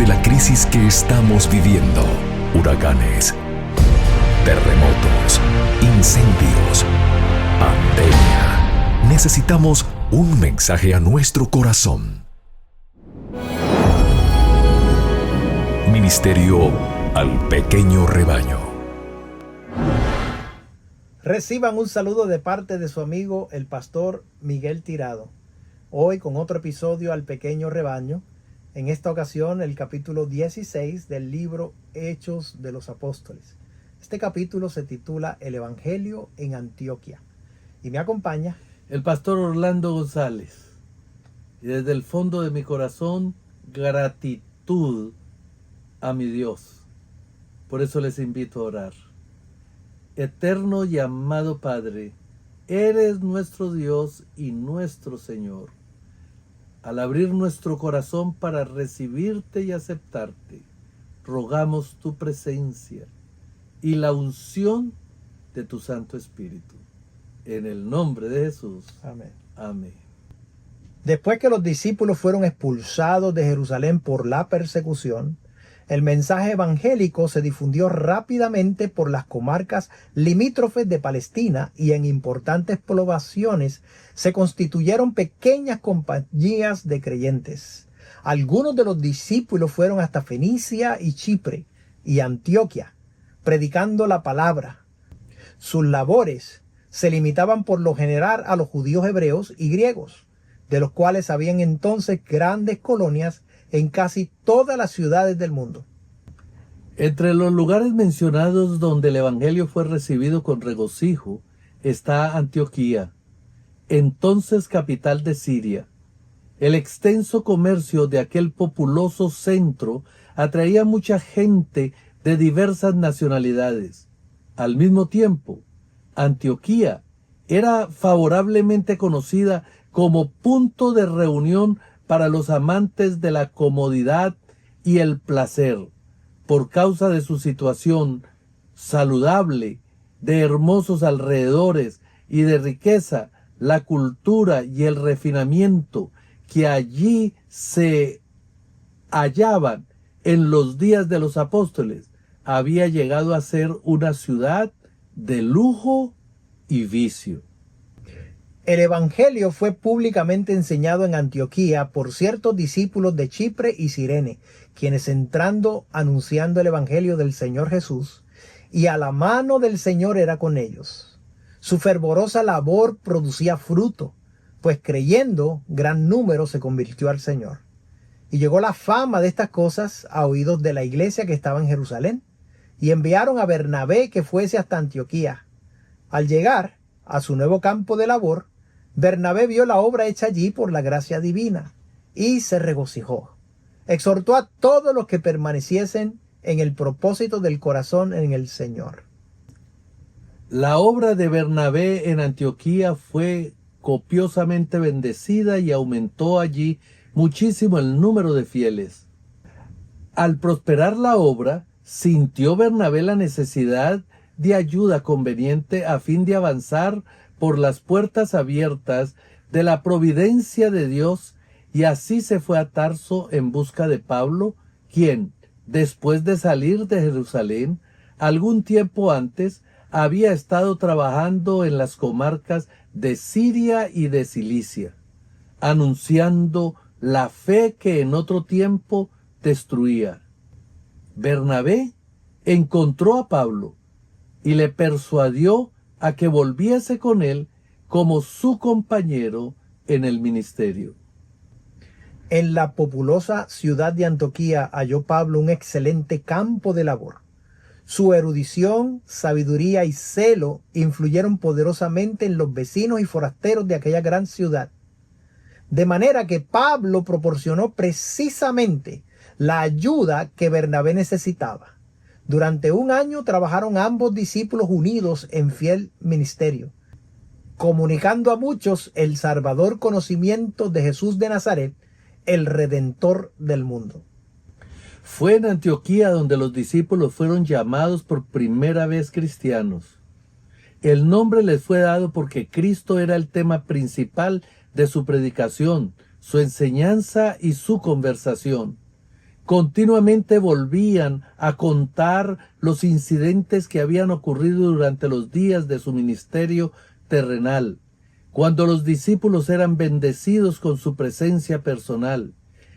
de la crisis que estamos viviendo: huracanes, terremotos, incendios, pandemia. Necesitamos un mensaje a nuestro corazón. Ministerio al pequeño rebaño. Reciban un saludo de parte de su amigo el pastor Miguel Tirado. Hoy con otro episodio al pequeño rebaño. En esta ocasión el capítulo 16 del libro Hechos de los Apóstoles. Este capítulo se titula El Evangelio en Antioquía. Y me acompaña el pastor Orlando González. Y desde el fondo de mi corazón, gratitud a mi Dios. Por eso les invito a orar. Eterno y amado Padre, eres nuestro Dios y nuestro Señor. Al abrir nuestro corazón para recibirte y aceptarte, rogamos tu presencia y la unción de tu Santo Espíritu. En el nombre de Jesús. Amén. Amén. Después que los discípulos fueron expulsados de Jerusalén por la persecución, el mensaje evangélico se difundió rápidamente por las comarcas limítrofes de Palestina y en importantes poblaciones se constituyeron pequeñas compañías de creyentes. Algunos de los discípulos fueron hasta Fenicia y Chipre y Antioquía, predicando la palabra. Sus labores se limitaban por lo general a los judíos hebreos y griegos, de los cuales habían entonces grandes colonias en casi todas las ciudades del mundo. Entre los lugares mencionados donde el evangelio fue recibido con regocijo está Antioquía, entonces capital de Siria. El extenso comercio de aquel populoso centro atraía mucha gente de diversas nacionalidades. Al mismo tiempo, Antioquía era favorablemente conocida como punto de reunión para los amantes de la comodidad y el placer, por causa de su situación saludable, de hermosos alrededores y de riqueza. La cultura y el refinamiento que allí se hallaban en los días de los apóstoles había llegado a ser una ciudad de lujo y vicio. El evangelio fue públicamente enseñado en Antioquía por ciertos discípulos de Chipre y Cirene, quienes entrando anunciando el evangelio del Señor Jesús, y a la mano del Señor era con ellos. Su fervorosa labor producía fruto, pues creyendo gran número se convirtió al Señor. Y llegó la fama de estas cosas a oídos de la iglesia que estaba en Jerusalén, y enviaron a Bernabé que fuese hasta Antioquía. Al llegar a su nuevo campo de labor, Bernabé vio la obra hecha allí por la gracia divina y se regocijó. Exhortó a todos los que permaneciesen en el propósito del corazón en el Señor. La obra de Bernabé en Antioquía fue copiosamente bendecida y aumentó allí muchísimo el número de fieles. Al prosperar la obra, sintió Bernabé la necesidad de ayuda conveniente a fin de avanzar por las puertas abiertas de la providencia de Dios, y así se fue a Tarso en busca de Pablo, quien, después de salir de Jerusalén, algún tiempo antes, había estado trabajando en las comarcas de Siria y de Cilicia, anunciando la fe que en otro tiempo destruía. Bernabé encontró a Pablo y le persuadió a que volviese con él como su compañero en el ministerio. En la populosa ciudad de Antioquía halló Pablo un excelente campo de labor. Su erudición, sabiduría y celo influyeron poderosamente en los vecinos y forasteros de aquella gran ciudad. De manera que Pablo proporcionó precisamente la ayuda que Bernabé necesitaba. Durante un año trabajaron ambos discípulos unidos en fiel ministerio, comunicando a muchos el salvador conocimiento de Jesús de Nazaret, el Redentor del mundo. Fue en Antioquía donde los discípulos fueron llamados por primera vez cristianos. El nombre les fue dado porque Cristo era el tema principal de su predicación, su enseñanza y su conversación. Continuamente volvían a contar los incidentes que habían ocurrido durante los días de su ministerio terrenal, cuando los discípulos eran bendecidos con su presencia personal.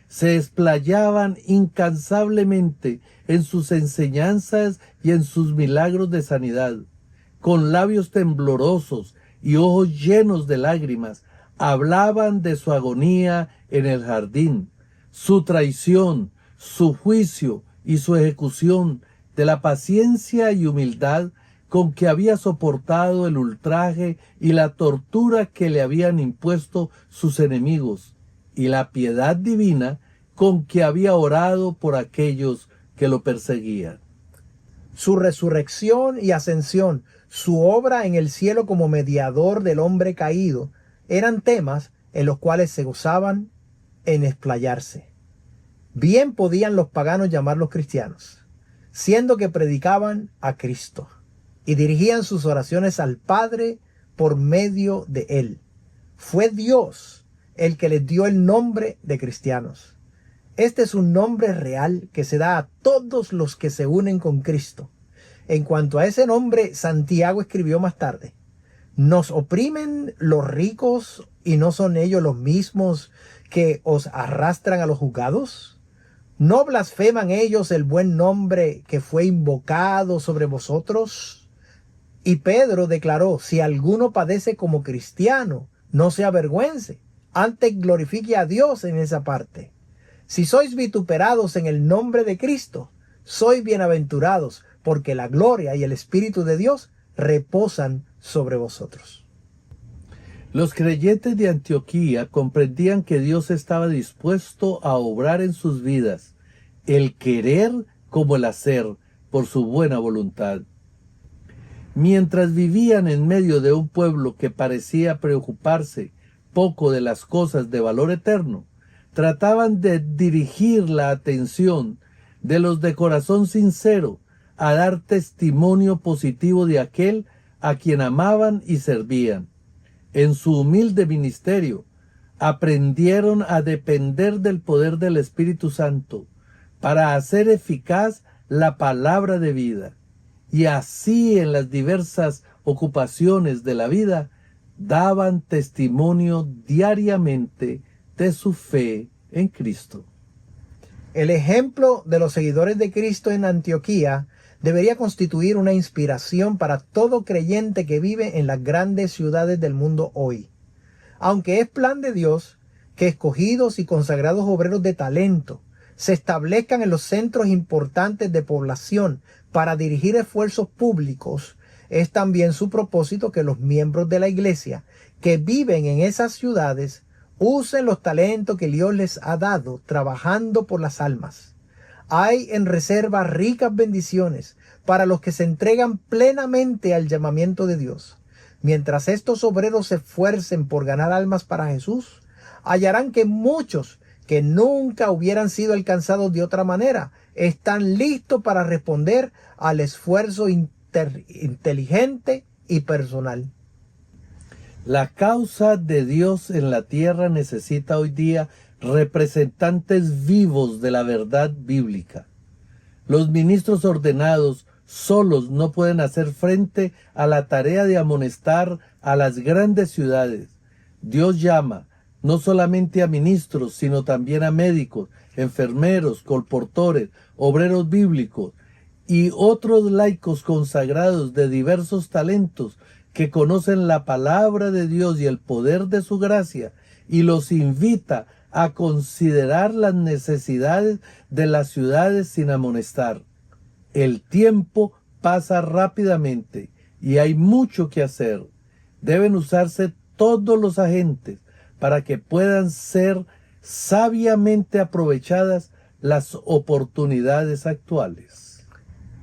Se explayaban incansablemente en sus enseñanzas y en sus milagros de sanidad. Con labios temblorosos y ojos llenos de lágrimas, hablaban de su agonía en el jardín, su traición, su juicio y su ejecución, de la paciencia y humildad con que había soportado el ultraje y la tortura que le habían impuesto sus enemigos, y la piedad divina con que había orado por aquellos que lo perseguían. Su resurrección y ascensión, su obra en el cielo como mediador del hombre caído, eran temas en los cuales se gozaban en explayarse. Bien podían los paganos llamarlos cristianos, siendo que predicaban a Cristo y dirigían sus oraciones al Padre por medio de Él. Fue Dios el que les dio el nombre de cristianos. Este es un nombre real que se da a todos los que se unen con Cristo. En cuanto a ese nombre, Santiago escribió más tarde: ¿nos oprimen los ricos y no son ellos los mismos que os arrastran a los juzgados? ¿No blasfeman ellos el buen nombre que fue invocado sobre vosotros? Y Pedro declaró: si alguno padece como cristiano, no se avergüence, antes glorifique a Dios en esa parte. Si sois vituperados en el nombre de Cristo, sois bienaventurados, porque la gloria y el Espíritu de Dios reposan sobre vosotros. Los creyentes de Antioquía comprendían que Dios estaba dispuesto a obrar en sus vidas, el querer como el hacer, por su buena voluntad. Mientras vivían en medio de un pueblo que parecía preocuparse poco de las cosas de valor eterno, trataban de dirigir la atención de los de corazón sincero a dar testimonio positivo de aquel a quien amaban y servían. En su humilde ministerio, aprendieron a depender del poder del Espíritu Santo para hacer eficaz la palabra de vida, y así en las diversas ocupaciones de la vida daban testimonio diariamente de su fe en Cristo. El ejemplo de los seguidores de Cristo en Antioquía debería constituir una inspiración para todo creyente que vive en las grandes ciudades del mundo hoy. Aunque es plan de Dios que escogidos y consagrados obreros de talento se establezcan en los centros importantes de población para dirigir esfuerzos públicos, es también su propósito que los miembros de la iglesia que viven en esas ciudades usen los talentos que Dios les ha dado trabajando por las almas. Hay en reserva ricas bendiciones para los que se entregan plenamente al llamamiento de Dios. Mientras estos obreros se esfuercen por ganar almas para Jesús, hallarán que muchos que nunca hubieran sido alcanzados de otra manera están listos para responder al esfuerzo inteligente y personal. La causa de Dios en la tierra necesita hoy día representantes vivos de la verdad bíblica. Los ministros ordenados solos no pueden hacer frente a la tarea de amonestar a las grandes ciudades. Dios llama no solamente a ministros, sino también a médicos, enfermeros, colportores, obreros bíblicos y otros laicos consagrados de diversos talentos que conocen la palabra de Dios y el poder de su gracia, y los invita a considerar las necesidades de las ciudades sin amonestar. El tiempo pasa rápidamente y hay mucho que hacer. Deben usarse todos los agentes para que puedan ser sabiamente aprovechadas las oportunidades actuales.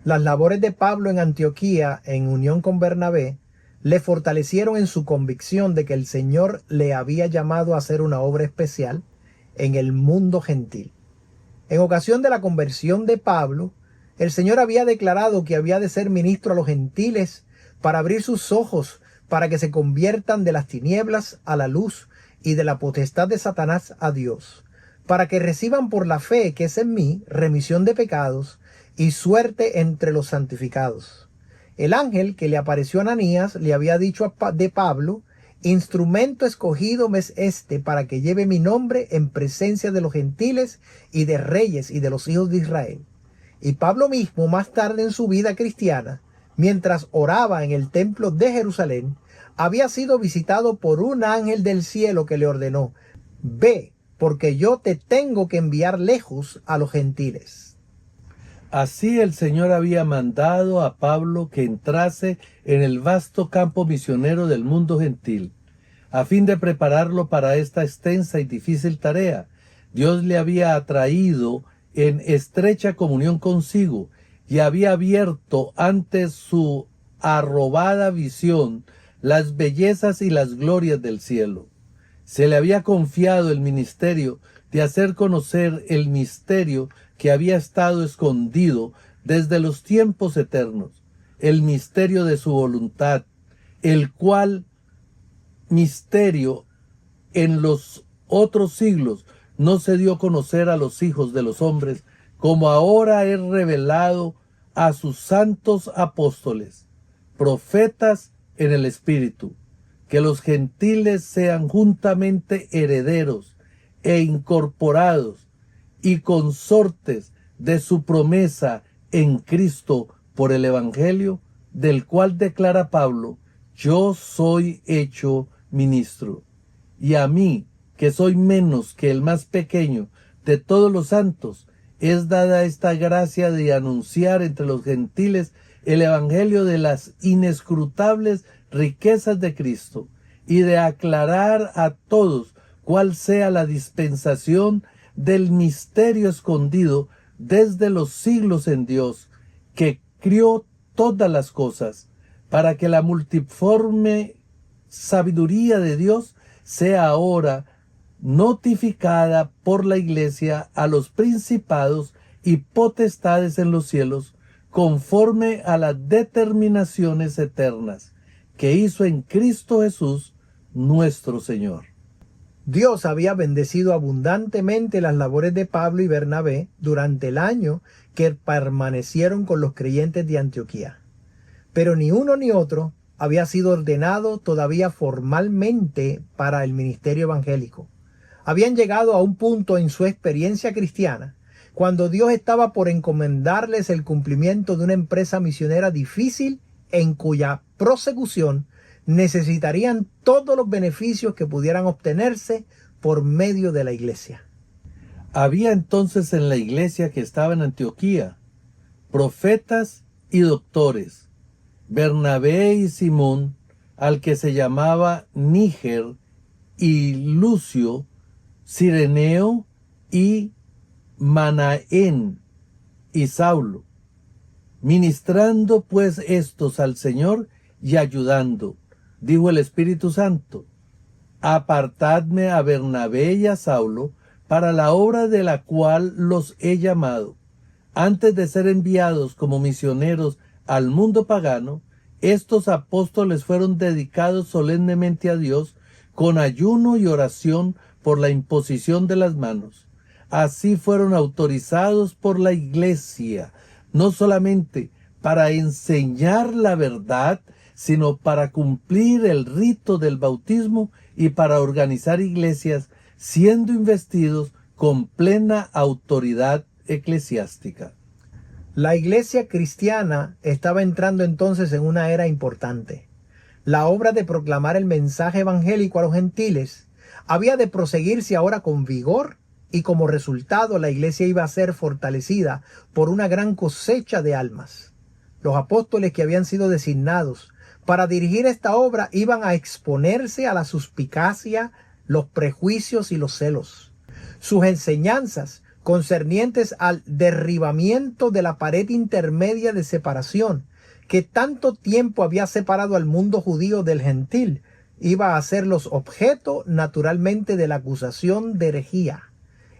Las labores de Pablo en Antioquía, en unión con Bernabé, le fortalecieron en su convicción de que el Señor le había llamado a hacer una obra especial en el mundo gentil. En ocasión de la conversión de Pablo, el Señor había declarado que había de ser ministro a los gentiles para abrir sus ojos para que se conviertan de las tinieblas a la luz y de la potestad de Satanás a Dios, para que reciban por la fe que es en mí remisión de pecados y suerte entre los santificados. El ángel que le apareció a Ananías le había dicho de Pablo: instrumento escogido me es este para que lleve mi nombre en presencia de los gentiles y de reyes y de los hijos de Israel. Y Pablo mismo, más tarde en su vida cristiana, mientras oraba en el templo de Jerusalén, había sido visitado por un ángel del cielo que le ordenó: ve, porque yo te tengo que enviar lejos a los gentiles. Así el Señor había mandado a Pablo que entrase en el vasto campo misionero del mundo gentil. A fin de prepararlo para esta extensa y difícil tarea, Dios le había atraído en estrecha comunión consigo y había abierto ante su arrobada visión las bellezas y las glorias del cielo. Se le había confiado el ministerio de hacer conocer el misterio que había estado escondido desde los tiempos eternos, el misterio de su voluntad, el cual misterio en los otros siglos no se dio a conocer a los hijos de los hombres, como ahora es revelado a sus santos apóstoles, profetas en el Espíritu, que los gentiles sean juntamente herederos e incorporados y consortes de su promesa en Cristo por el Evangelio, del cual declara Pablo: yo soy hecho ministro, y a mí, que soy menos que el más pequeño de todos los santos, es dada esta gracia de anunciar entre los gentiles el Evangelio de las inescrutables riquezas de Cristo, y de aclarar a todos cuál sea la dispensación del misterio escondido desde los siglos en Dios, que crió todas las cosas, para que la multiforme sabiduría de Dios sea ahora notificada por la Iglesia a los principados y potestades en los cielos, conforme a las determinaciones eternas que hizo en Cristo Jesús nuestro Señor. Dios había bendecido abundantemente las labores de Pablo y Bernabé durante el año que permanecieron con los creyentes de Antioquía. Pero ni uno ni otro había sido ordenado todavía formalmente para el ministerio evangélico. Habían llegado a un punto en su experiencia cristiana cuando Dios estaba por encomendarles el cumplimiento de una empresa misionera difícil en cuya prosecución necesitarían todos los beneficios que pudieran obtenerse por medio de la iglesia. Había entonces en la iglesia que estaba en Antioquía profetas y doctores, Bernabé y Simón, al que se llamaba Níger, y Lucio, Cireneo y Manaén, y Saulo, ministrando pues estos al Señor y ayudando. Dijo el Espíritu Santo: apartadme a Bernabé y a Saulo para la obra de la cual los he llamado. Antes de ser enviados como misioneros al mundo pagano, estos apóstoles fueron dedicados solemnemente a Dios con ayuno y oración por la imposición de las manos. Así fueron autorizados por la Iglesia, no solamente para enseñar la verdad, sino para cumplir el rito del bautismo y para organizar iglesias, siendo investidos con plena autoridad eclesiástica. La iglesia cristiana estaba entrando entonces en una era importante. La obra de proclamar el mensaje evangélico a los gentiles había de proseguirse ahora con vigor, y como resultado la iglesia iba a ser fortalecida por una gran cosecha de almas. Los apóstoles que habían sido designados para dirigir esta obra iban a exponerse a la suspicacia, los prejuicios y los celos. Sus enseñanzas concernientes al derribamiento de la pared intermedia de separación que tanto tiempo había separado al mundo judío del gentil iba a ser los objeto naturalmente de la acusación de herejía,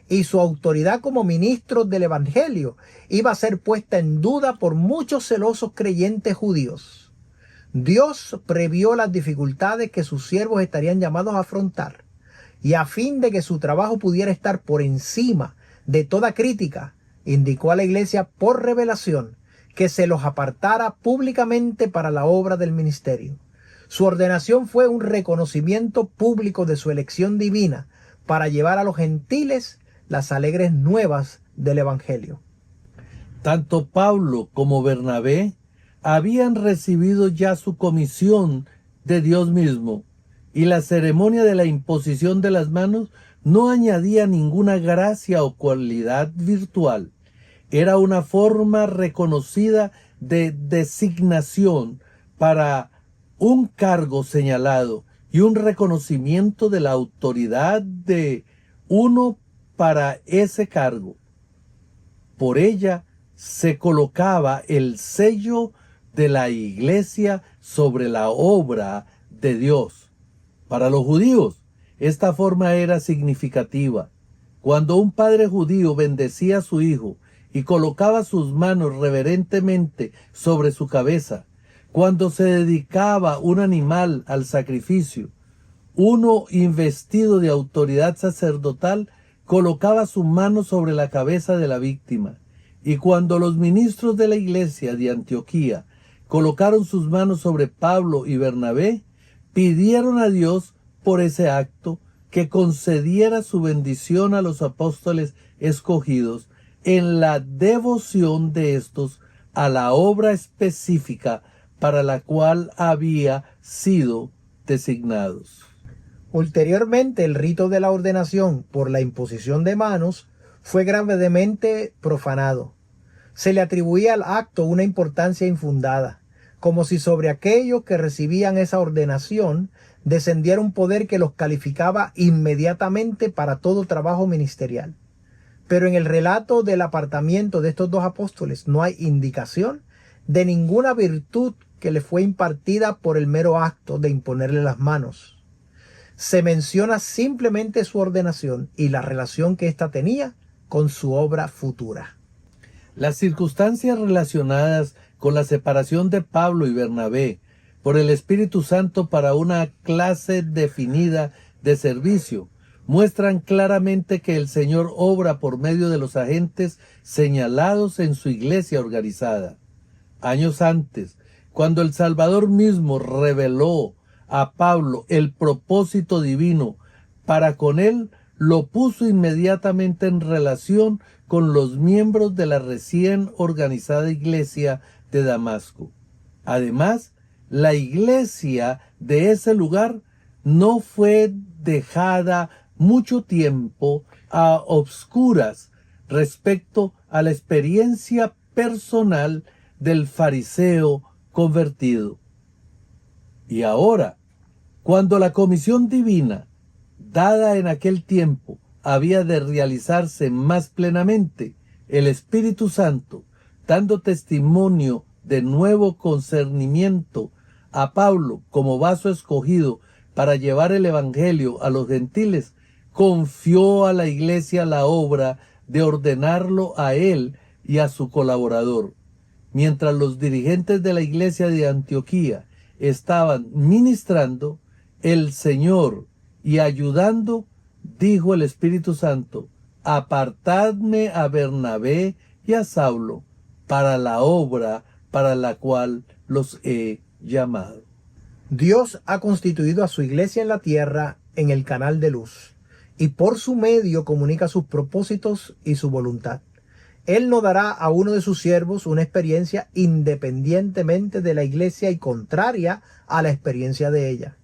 y su autoridad como ministro del evangelio iba a ser puesta en duda por muchos celosos creyentes judíos. Dios previó las dificultades que sus siervos estarían llamados a afrontar, y a fin de que su trabajo pudiera estar por encima de toda crítica, indicó a la iglesia por revelación que se los apartara públicamente para la obra del ministerio. Su ordenación fue un reconocimiento público de su elección divina para llevar a los gentiles las alegres nuevas del Evangelio. Tanto Pablo como Bernabé habían recibido ya su comisión de Dios mismo, y la ceremonia de la imposición de las manos no añadía ninguna gracia o cualidad virtual. Era una forma reconocida de designación para un cargo señalado y un reconocimiento de la autoridad de uno para ese cargo. Por ella se colocaba el sello de la iglesia sobre la obra de Dios. Para los judíos, esta forma era significativa. Cuando un padre judío bendecía a su hijo y colocaba sus manos reverentemente sobre su cabeza, cuando se dedicaba un animal al sacrificio, uno investido de autoridad sacerdotal colocaba su mano sobre la cabeza de la víctima. Y cuando los ministros de la iglesia de Antioquía colocaron sus manos sobre Pablo y Bernabé, pidieron a Dios por ese acto que concediera su bendición a los apóstoles escogidos en la devoción de estos a la obra específica para la cual había sido designados. Ulteriormente, el rito de la ordenación por la imposición de manos fue gravemente profanado. Se le atribuía al acto una importancia infundada, como si sobre aquellos que recibían esa ordenación descendiera un poder que los calificaba inmediatamente para todo trabajo ministerial. Pero en el relato del apartamiento de estos dos apóstoles no hay indicación de ninguna virtud que le fue impartida por el mero acto de imponerle las manos. Se menciona simplemente su ordenación y la relación que ésta tenía con su obra futura. Las circunstancias relacionadas con la separación de Pablo y Bernabé por el Espíritu Santo para una clase definida de servicio muestran claramente que el Señor obra por medio de los agentes señalados en su iglesia organizada. Años antes, cuando el Salvador mismo reveló a Pablo el propósito divino para con él, lo puso inmediatamente en relación con los miembros de la recién organizada iglesia de Damasco. Además, la iglesia de ese lugar no fue dejada mucho tiempo a obscuras respecto a la experiencia personal del fariseo convertido. Y ahora, cuando la comisión divina, dada en aquel tiempo, había de realizarse más plenamente, el Espíritu Santo, dando testimonio de nuevo concernimiento a Pablo como vaso escogido para llevar el Evangelio a los gentiles, confió a la iglesia la obra de ordenarlo a él y a su colaborador. Mientras los dirigentes de la iglesia de Antioquía estaban ministrando, el Señor y ayudando, dijo el Espíritu Santo: apartadme a Bernabé y a Saulo para la obra para la cual los he llamado. Dios ha constituido a su iglesia en la tierra en el canal de luz, y por su medio comunica sus propósitos y su voluntad. Él no dará a uno de sus siervos una experiencia independientemente de la iglesia y contraria a la experiencia de ella.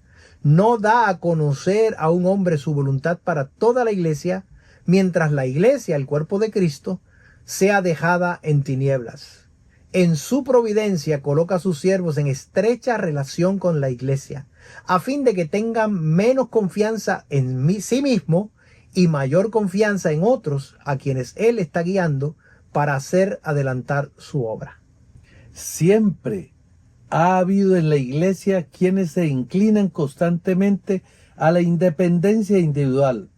No da a conocer a un hombre su voluntad para toda la iglesia, mientras la iglesia, el cuerpo de Cristo, sea dejada en tinieblas. En su providencia coloca a sus siervos en estrecha relación con la iglesia, a fin de que tengan menos confianza en sí mismo y mayor confianza en otros a quienes Él está guiando para hacer adelantar su obra. Siempre ha habido en la iglesia quienes se inclinan constantemente a la independencia individual.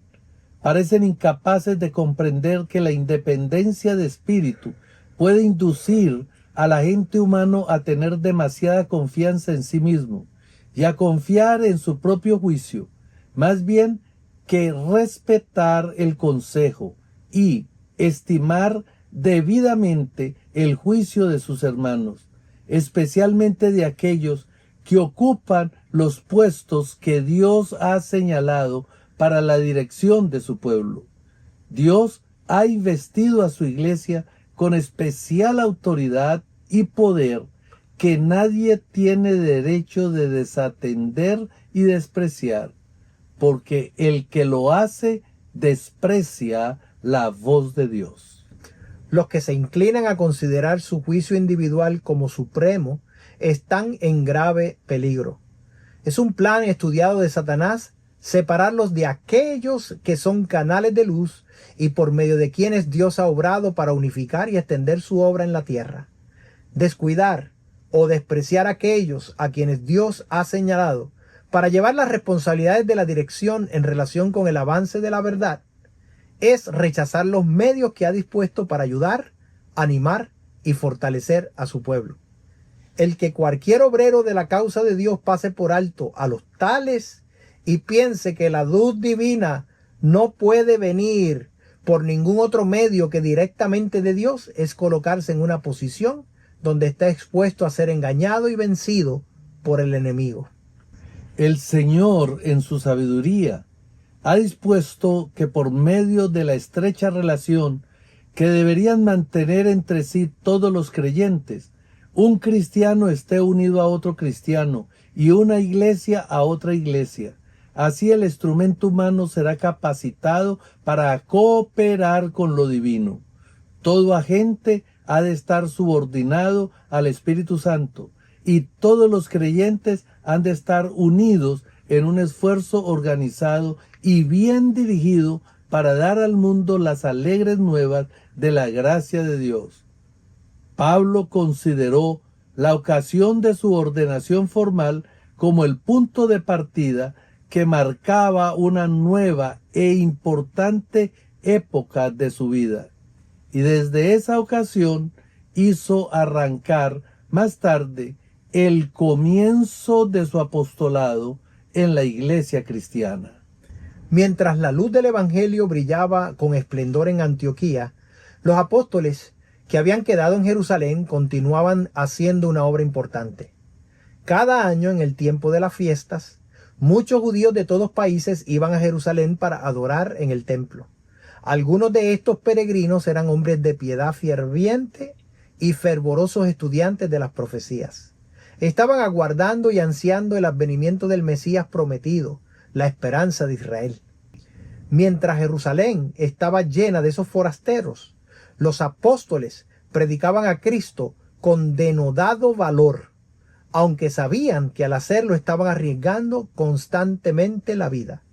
Parecen incapaces de comprender que la independencia de espíritu puede inducir al agente humano a tener demasiada confianza en sí mismo y a confiar en su propio juicio. Más bien, que respetar el consejo y estimar debidamente el juicio de sus hermanos, especialmente de aquellos que ocupan los puestos que Dios ha señalado para la dirección de su pueblo. Dios ha investido a su iglesia con especial autoridad y poder que nadie tiene derecho de desatender y despreciar, porque el que lo hace desprecia la voz de Dios. Los que se inclinan a considerar su juicio individual como supremo están en grave peligro. Es un plan estudiado de Satanás separarlos de aquellos que son canales de luz y por medio de quienes Dios ha obrado para unificar y extender su obra en la tierra. Descuidar o despreciar a aquellos a quienes Dios ha señalado para llevar las responsabilidades de la dirección en relación con el avance de la verdad es rechazar los medios que ha dispuesto para ayudar, animar y fortalecer a su pueblo. El que cualquier obrero de la causa de Dios pase por alto a los tales y piense que la luz divina no puede venir por ningún otro medio que directamente de Dios es colocarse en una posición donde está expuesto a ser engañado y vencido por el enemigo. El Señor, en su sabiduría, ha dispuesto que por medio de la estrecha relación que deberían mantener entre sí todos los creyentes, un cristiano esté unido a otro cristiano y una iglesia a otra iglesia. Así el instrumento humano será capacitado para cooperar con lo divino. Todo agente ha de estar subordinado al Espíritu Santo y todos los creyentes han de estar unidos en un esfuerzo organizado y bien dirigido para dar al mundo las alegres nuevas de la gracia de Dios. Pablo consideró la ocasión de su ordenación formal como el punto de partida que marcaba una nueva e importante época de su vida. Y desde esa ocasión hizo arrancar más tarde el comienzo de su apostolado en la iglesia cristiana. Mientras la luz del Evangelio brillaba con esplendor en Antioquía, los apóstoles que habían quedado en Jerusalén continuaban haciendo una obra importante. Cada año, en el tiempo de las fiestas, muchos judíos de todos países iban a Jerusalén para adorar en el templo. Algunos de estos peregrinos eran hombres de piedad ferviente y fervorosos estudiantes de las profecías. Estaban aguardando y ansiando el advenimiento del Mesías prometido, la esperanza de Israel. Mientras Jerusalén estaba llena de esos forasteros, los apóstoles predicaban a Cristo con denodado valor, aunque sabían que al hacerlo estaban arriesgando constantemente la vida.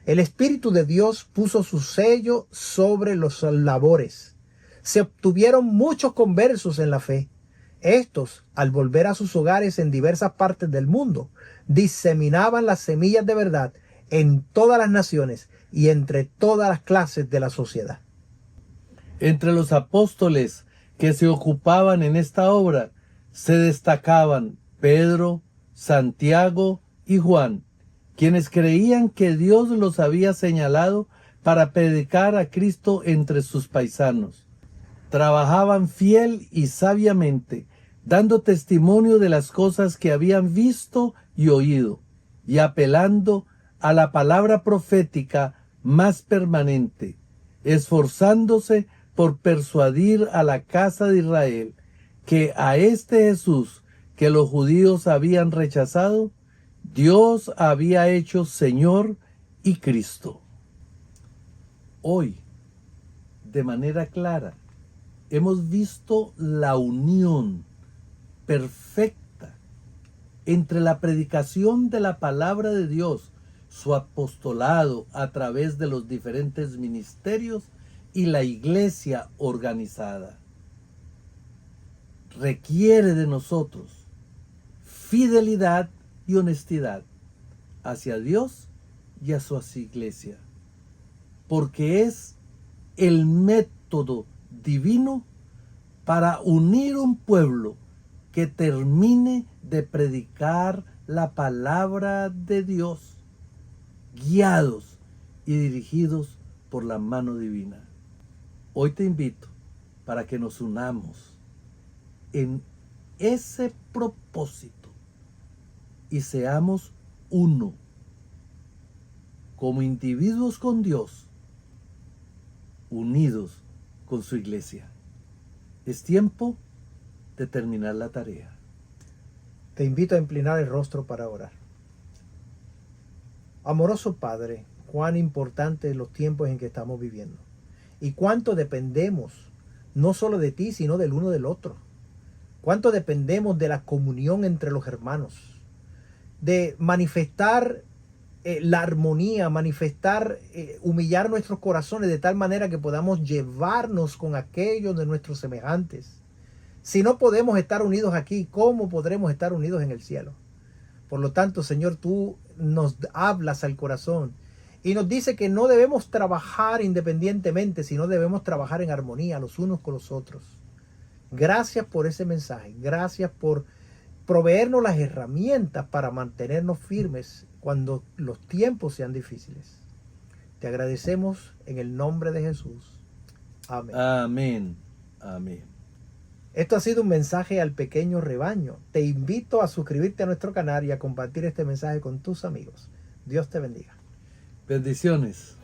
El Espíritu de Dios puso su sello sobre los labores. Se obtuvieron muchos conversos en la fe. Estos, al volver a sus hogares en diversas partes del mundo, diseminaban las semillas de verdad en todas las naciones y entre todas las clases de la sociedad. Entre los apóstoles que se ocupaban en esta obra se destacaban Pedro, Santiago y Juan, quienes creían que Dios los había señalado para predicar a Cristo entre sus paisanos. Trabajaban fiel y sabiamente, dando testimonio de las cosas que habían visto y oído, y apelando a la palabra profética más permanente, esforzándose por persuadir a la casa de Israel que a este Jesús que los judíos habían rechazado, Dios había hecho Señor y Cristo. Hoy, de manera clara, hemos visto la unión perfecta entre la predicación de la palabra de Dios, su apostolado a través de los diferentes ministerios y la iglesia organizada. Requiere de nosotros fidelidad y honestidad hacia Dios y a su iglesia, porque es el método divino para unir un pueblo que termine de predicar la palabra de Dios, guiados y dirigidos por la mano divina. Hoy te invito para que nos unamos en ese propósito y seamos uno como individuos con Dios, unidos con su iglesia. Es tiempo de terminar la tarea. Te invito a inclinar el rostro para orar. Amoroso Padre, cuán importantes los tiempos en que estamos viviendo y cuánto dependemos no solo de ti, sino del uno del otro. Cuánto dependemos de la comunión entre los hermanos, de manifestar la armonía, humillar nuestros corazones de tal manera que podamos llevarnos con aquellos de nuestros semejantes. Si no podemos estar unidos aquí, ¿cómo podremos estar unidos en el cielo? Por lo tanto, Señor, tú nos hablas al corazón y nos dice que no debemos trabajar independientemente, sino debemos trabajar en armonía los unos con los otros. Gracias por ese mensaje. Gracias por proveernos las herramientas para mantenernos firmes cuando los tiempos sean difíciles. Te agradecemos en el nombre de Jesús. Amén. Amén. Amén. Esto ha sido un mensaje al pequeño rebaño. Te invito a suscribirte a nuestro canal y a compartir este mensaje con tus amigos. Dios te bendiga. Bendiciones.